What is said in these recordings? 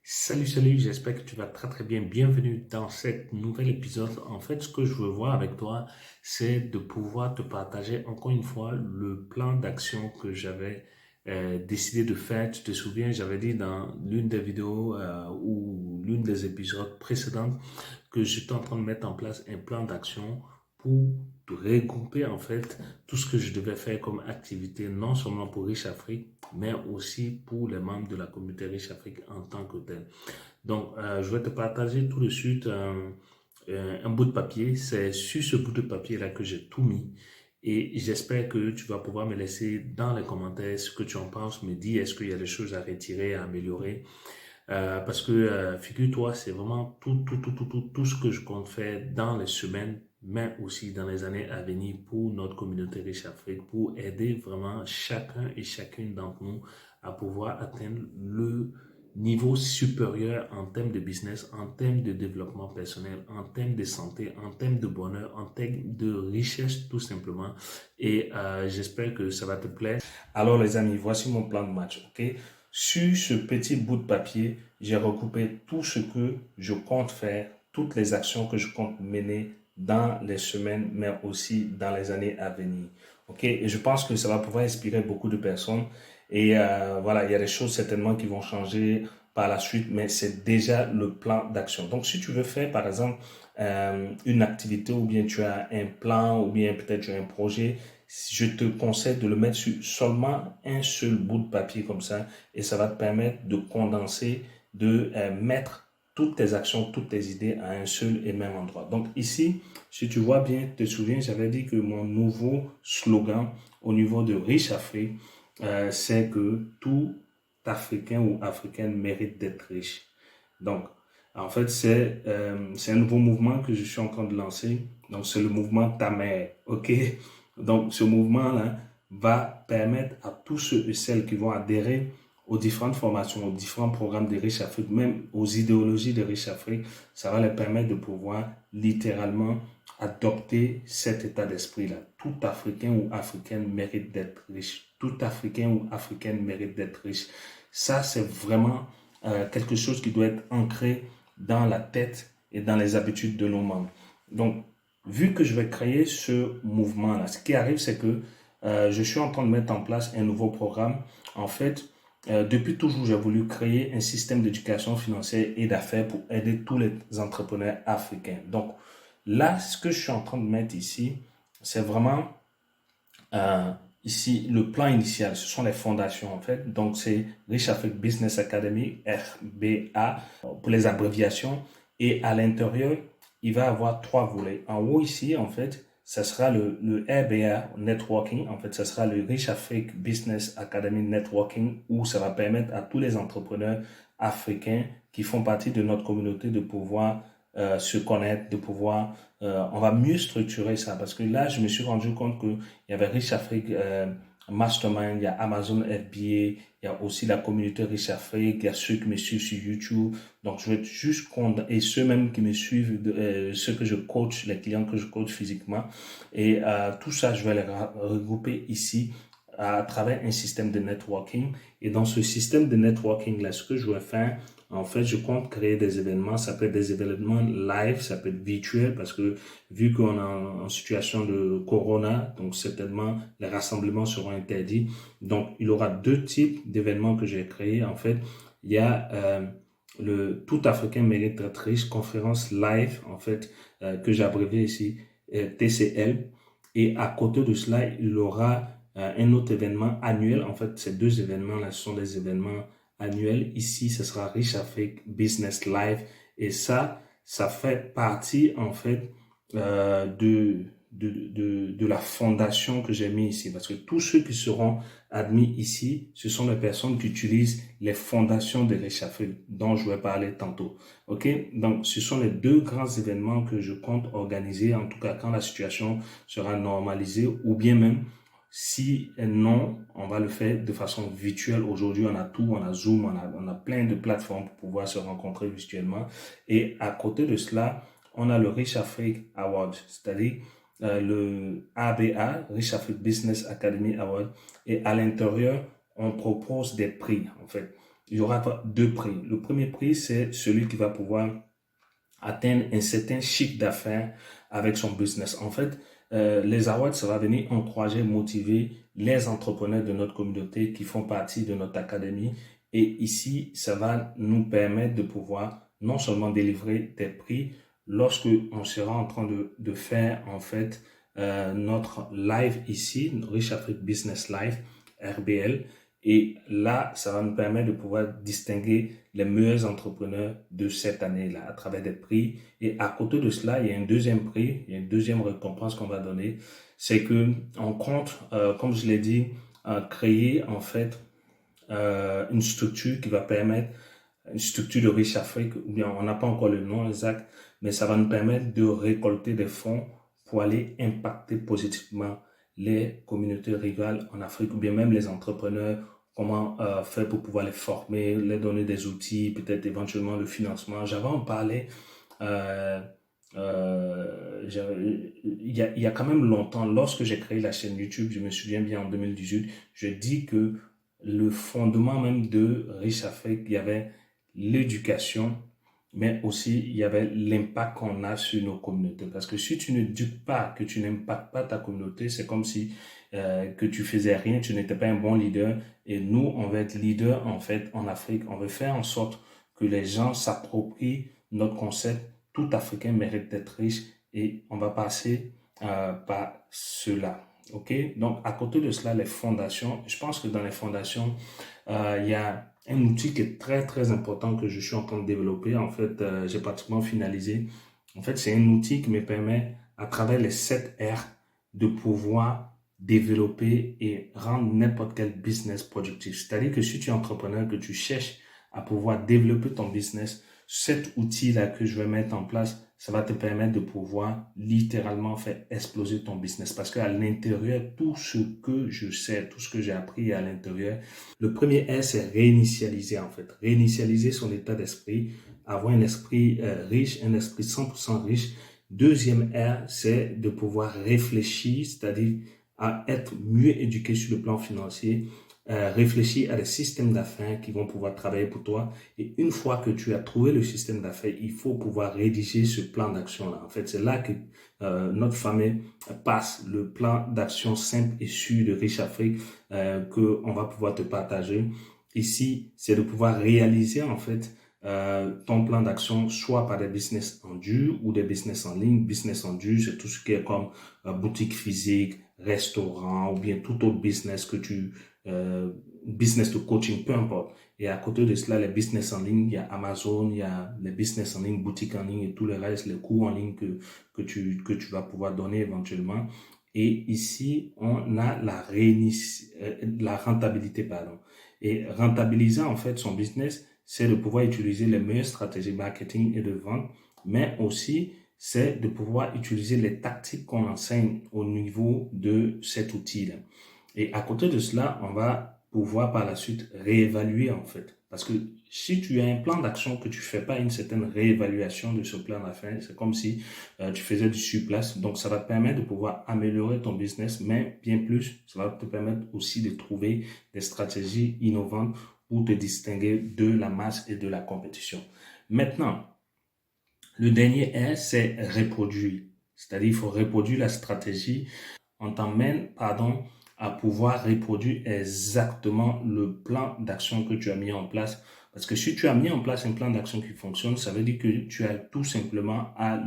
Salut, j'espère que tu vas très très bien. Bienvenue dans cet nouvel épisode. En fait, ce que je veux voir avec toi, c'est de pouvoir te partager encore une fois le plan d'action que j'avais décidé de faire. Tu te souviens, j'avais dit dans l'une des vidéos ou l'une des épisodes précédentes que j'étais en train de mettre en place un plan d'action pour regrouper en fait tout ce que je devais faire comme activité, non seulement pour Riche Afrique, mais aussi pour les membres de la communauté Riche Afrique en tant que tel. Donc, je vais te partager tout de suite un bout de papier. C'est sur ce bout de papier-là que j'ai tout mis. Et j'espère que tu vas pouvoir me laisser dans les commentaires ce que tu en penses, me dire est-ce qu'il y a des choses à retirer, à améliorer. Parce que, figure-toi, c'est vraiment tout ce que je compte faire dans les semaines, mais aussi dans les années à venir pour notre communauté Riche Afrique, pour aider vraiment chacun et chacune d'entre nous à pouvoir atteindre le niveau supérieur en termes de business, en termes de développement personnel, en termes de santé, en termes de bonheur, en termes de richesse tout simplement. Et j'espère que ça va te plaire. Alors les amis, voici mon plan de match, ok? Sur ce petit bout de papier, j'ai recoupé tout ce que je compte faire, toutes les actions que je compte mener dans les semaines, mais aussi dans les années à venir. Ok? Et je pense que ça va pouvoir inspirer beaucoup de personnes. Et voilà, il y a des choses certainement qui vont changer par la suite, mais c'est déjà le plan d'action. Donc, si tu veux faire, par exemple, une activité ou bien tu as un plan ou bien peut-être tu as un projet, je te conseille de le mettre sur seulement un seul bout de papier comme ça et ça va te permettre de condenser, de mettre toutes tes actions, toutes tes idées à un seul et même endroit. Donc ici, si tu vois bien, te souviens, j'avais dit que mon nouveau slogan au niveau de Riche Afrique, c'est que tout Africain ou Africaine mérite d'être riche. Donc, en fait, c'est un nouveau mouvement que je suis en train de lancer. Donc, c'est le mouvement Ta Mère. OK? Donc, ce mouvement-là va permettre à tous ceux et celles qui vont adhérer aux différentes formations, aux différents programmes de Riche Afrique, même aux idéologies de Riche Afrique, ça va leur permettre de pouvoir littéralement adopter cet état d'esprit-là. Tout Africain ou Africaine mérite d'être riche. Tout Africain ou Africaine mérite d'être riche. Ça, c'est vraiment quelque chose qui doit être ancré dans la tête et dans les habitudes de nos membres. Donc, vu que je vais créer ce mouvement-là, ce qui arrive, c'est que je suis en train de mettre en place un nouveau programme. En fait, depuis toujours, j'ai voulu créer un système d'éducation financière et d'affaires pour aider tous les entrepreneurs africains. Donc, là, ce que je suis en train de mettre ici, c'est vraiment euh, ici le plan initial. Ce sont les fondations, en fait. Donc, c'est Rich Afrique Business Academy, RBA, pour les abréviations. Et à l'intérieur, il va avoir trois volets. En haut, ici, en fait, ça sera le RBA Networking. En fait, ça sera le Rich Afrique Business Academy Networking où ça va permettre à tous les entrepreneurs africains qui font partie de notre communauté de pouvoir se connaître, de pouvoir, on va mieux structurer ça parce que là, je me suis rendu compte que il y avait Rich Afrique Mastermind, il y a Amazon FBA, il y a aussi la communauté Rich Afrique, il y a ceux qui me suivent sur YouTube. Donc, je vais juste compte, et ceux même qui me suivent, ceux que je coach, les clients que je coach physiquement. Et tout ça, je vais les regrouper ici à travers un système de networking. Et dans ce système de networking, là, ce que je vais faire, en fait, je compte créer des événements. Ça peut être des événements live, ça peut être virtuel parce que vu qu'on est en situation de corona, donc certainement les rassemblements seront interdits. Donc, il y aura deux types d'événements que j'ai créés. En fait, il y a le Tout Africain mérite d'être riche, conférence live, en fait, que j'ai abrévié ici, TCL. Et à côté de cela, il y aura un autre événement annuel. En fait, ces deux événements-là sont des événements annuels. Ici, ce sera Rich Afrique Business Live. Et ça fait partie, en fait, de la fondation que j'ai mis ici. Parce que tous ceux qui seront admis ici, ce sont les personnes qui utilisent les fondations de Rich Afrique dont je vais parler tantôt. OK? Donc, ce sont les deux grands événements que je compte organiser, en tout cas quand la situation sera normalisée ou bien même si non, on va le faire de façon virtuelle. Aujourd'hui, on a tout, on a Zoom, on a plein de plateformes pour pouvoir se rencontrer virtuellement. Et à côté de cela, on a le Rich Afrique Award, c'est-à-dire le ABA, Rich Afrique Business Academy Award. Et à l'intérieur, on propose des prix, en fait. il y aura deux prix. Le premier prix, c'est celui qui va pouvoir atteindre un certain chiffre d'affaires avec son business. En fait, les awards, ça va venir encourager, motiver les entrepreneurs de notre communauté qui font partie de notre académie. Et ici, ça va nous permettre de pouvoir non seulement délivrer des prix lorsque on sera en train de faire en fait notre live ici, Rich Afrique Business Live, RBL. Et là, ça va nous permettre de pouvoir distinguer les meilleurs entrepreneurs de cette année-là à travers des prix. Et à côté de cela, il y a un deuxième prix, il y a une deuxième récompense qu'on va donner. C'est que on compte, comme je l'ai dit, créer en fait une structure qui va permettre, une structure de Riche Afrique, ou bien on n'a pas encore le nom exact, mais ça va nous permettre de récolter des fonds pour aller impacter positivement les communautés rurales en Afrique, ou bien même les entrepreneurs, comment faire pour pouvoir les former, les donner des outils, peut-être éventuellement le financement. J'avais en parlé euh, il y a quand même longtemps, lorsque j'ai créé la chaîne YouTube, je me souviens bien en 2018, je dis que le fondement même de Riche Afrique, il y avait l'éducation, mais aussi il y avait l'impact qu'on a sur nos communautés. Parce que si tu n'éduques pas, que tu n'impactes pas ta communauté, c'est comme si que tu faisais rien, tu n'étais pas un bon leader. Et nous, on veut être leader en fait en Afrique. On veut faire en sorte que les gens s'approprient notre concept. Tout Africain mérite d'être riche et on va passer par cela. OK? Donc, à côté de cela, les fondations, je pense que dans les fondations, il y a un outil qui est très, très important que je suis en train de développer. En fait, j'ai pratiquement finalisé. En fait, c'est un outil qui me permet, à travers les 7 R, de pouvoir développer et rendre n'importe quel business productif. C'est-à-dire que si tu es entrepreneur, que tu cherches à pouvoir développer ton business, cet outil-là que je vais mettre en place, ça va te permettre de pouvoir littéralement faire exploser ton business. Parce qu'à l'intérieur, tout ce que je sais, tout ce que j'ai appris à l'intérieur, le premier R, c'est réinitialiser en fait. Réinitialiser son état d'esprit, avoir un esprit riche, un esprit 100% riche. Deuxième R, c'est de pouvoir réfléchir, c'est-à-dire à être mieux éduqué sur le plan financier, réfléchir à des systèmes d'affaires qui vont pouvoir travailler pour toi. Et une fois que tu as trouvé le système d'affaires, il faut pouvoir rédiger ce plan d'action-là. En fait, c'est là que notre famille passe le plan d'action simple et sûr de Riche Afrique qu'on va pouvoir te partager. Ici, c'est de pouvoir réaliser en fait ton plan d'action, soit par des business en dur ou des business en ligne. Business en dur, c'est tout ce qui est comme boutique physique, restaurant ou bien tout autre business que business de coaching, peu importe. Et à côté de cela, les business en ligne, il y a Amazon, il y a les business en ligne, boutique en ligne et tout le reste, les cours en ligne que tu vas pouvoir donner éventuellement. Et ici, on a la rentabilité, pardon. Et rentabiliser en fait son business, c'est de pouvoir utiliser les meilleures stratégies marketing et de vente, mais aussi c'est de pouvoir utiliser les tactiques qu'on enseigne au niveau de cet outil-là. Et à côté de cela, on va pouvoir par la suite réévaluer en fait. Parce que si tu as un plan d'action que tu fais pas une certaine réévaluation de ce plan d'affaires, c'est comme si tu faisais du surplace. Donc, ça va te permettre de pouvoir améliorer ton business, mais bien plus, ça va te permettre aussi de trouver des stratégies innovantes pour te distinguer de la masse et de la compétition. Maintenant, le dernier R, c'est reproduire. C'est-à-dire, il faut reproduire la stratégie. On t'emmène, pardon, à pouvoir reproduire exactement le plan d'action que tu as mis en place. Parce que si tu as mis en place un plan d'action qui fonctionne, ça veut dire que tu as tout simplement à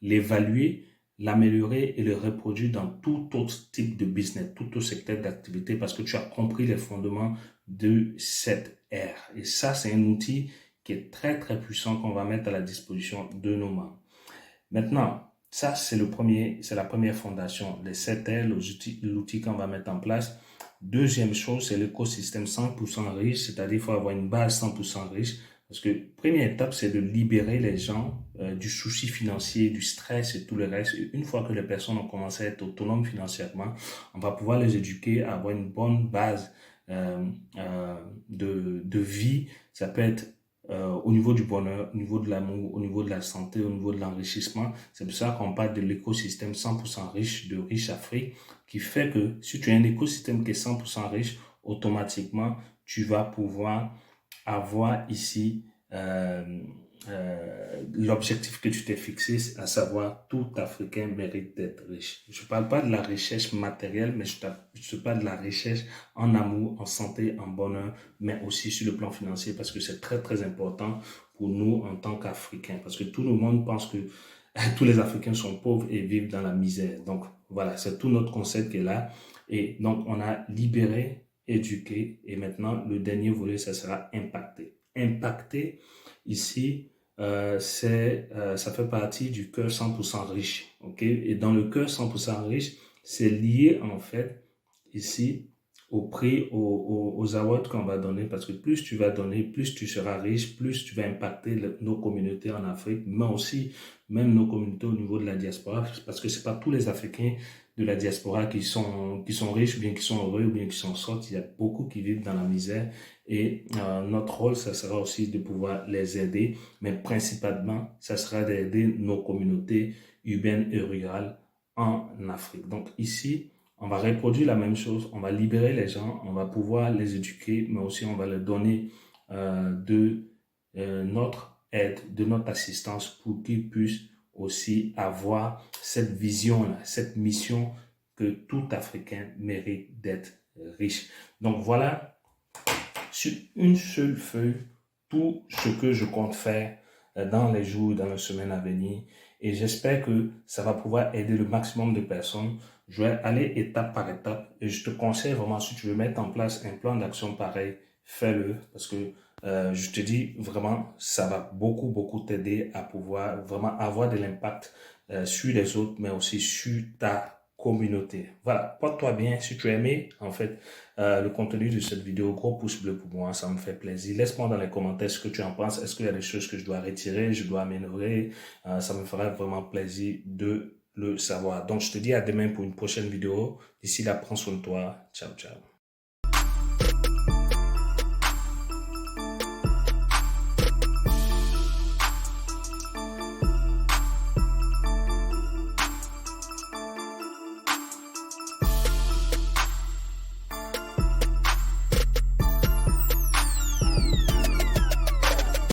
l'évaluer, l'améliorer et le reproduire dans tout autre type de business, tout autre secteur d'activité parce que tu as compris les fondements de cette ère. Et ça, c'est un outil qui est très, très puissant qu'on va mettre à la disposition de nos membres. Maintenant, ça, c'est la première fondation. Les 7 R, l'outil qu'on va mettre en place. Deuxième chose, c'est l'écosystème 100% riche, c'est-à-dire qu'il faut avoir une base 100% riche. Parce que première étape, c'est de libérer les gens du souci financier, du stress et tout le reste. Et une fois que les personnes ont commencé à être autonomes financièrement, on va pouvoir les éduquer à avoir une bonne base de vie. Ça peut être au niveau du bonheur, au niveau de l'amour, au niveau de la santé, au niveau de l'enrichissement. C'est pour ça qu'on parle de l'écosystème 100% riche de Riche Afrique, qui fait que si tu as un écosystème qui est 100% riche, automatiquement, tu vas pouvoir avoir ici l'objectif que tu t'es fixé, à savoir tout Africain mérite d'être riche. Je ne parle pas de la richesse matérielle, mais je parle de la richesse en amour, en santé, en bonheur, mais aussi sur le plan financier, parce que c'est très très important pour nous en tant qu'Africains, parce que tout le monde pense que tous les Africains sont pauvres et vivent dans la misère. Donc voilà, c'est tout notre concept qui est là. Et donc on a libéré, éduqué, et maintenant le dernier volet, ça sera impacté. Impacté, ici, ça fait partie du cœur 100% riche. Ok. Et dans le cœur 100% riche, c'est lié en fait ici au prix, aux awards qu'on va donner, parce que plus tu vas donner, plus tu seras riche, plus tu vas impacter nos communautés en Afrique, mais aussi même nos communautés au niveau de la diaspora, parce que c'est pas tous les Africains de la diaspora qui sont riches, ou bien qui sont heureux, ou bien qui s'en sortent. Il y a beaucoup qui vivent dans la misère, et notre rôle, ça sera aussi de pouvoir les aider, mais principalement, ça sera d'aider nos communautés urbaines et rurales en Afrique. Donc ici, on va reproduire la même chose, on va libérer les gens, on va pouvoir les éduquer, mais aussi on va leur donner de notre aide, de notre assistance pour qu'ils puissent aussi avoir cette vision-là, cette mission que tout Africain mérite d'être riche. Donc voilà, sur une seule feuille, tout ce que je compte faire dans les jours, dans les semaines à venir. Et j'espère que ça va pouvoir aider le maximum de personnes. Je vais aller étape par étape et je te conseille vraiment, si tu veux mettre en place un plan d'action pareil, fais-le, parce que je te dis vraiment, ça va beaucoup t'aider à pouvoir vraiment avoir de l'impact sur les autres, mais aussi sur ta communauté. Voilà, porte-toi bien. Si tu as aimé, en fait, le contenu de cette vidéo, gros pouce bleu pour moi, ça me fait plaisir. Laisse-moi dans les commentaires ce que tu en penses. Est-ce qu'il y a des choses que je dois retirer, je dois améliorer? Ça me ferait vraiment plaisir de le savoir. Donc, je te dis à demain pour une prochaine vidéo. D'ici là, prends soin de toi. Ciao, ciao.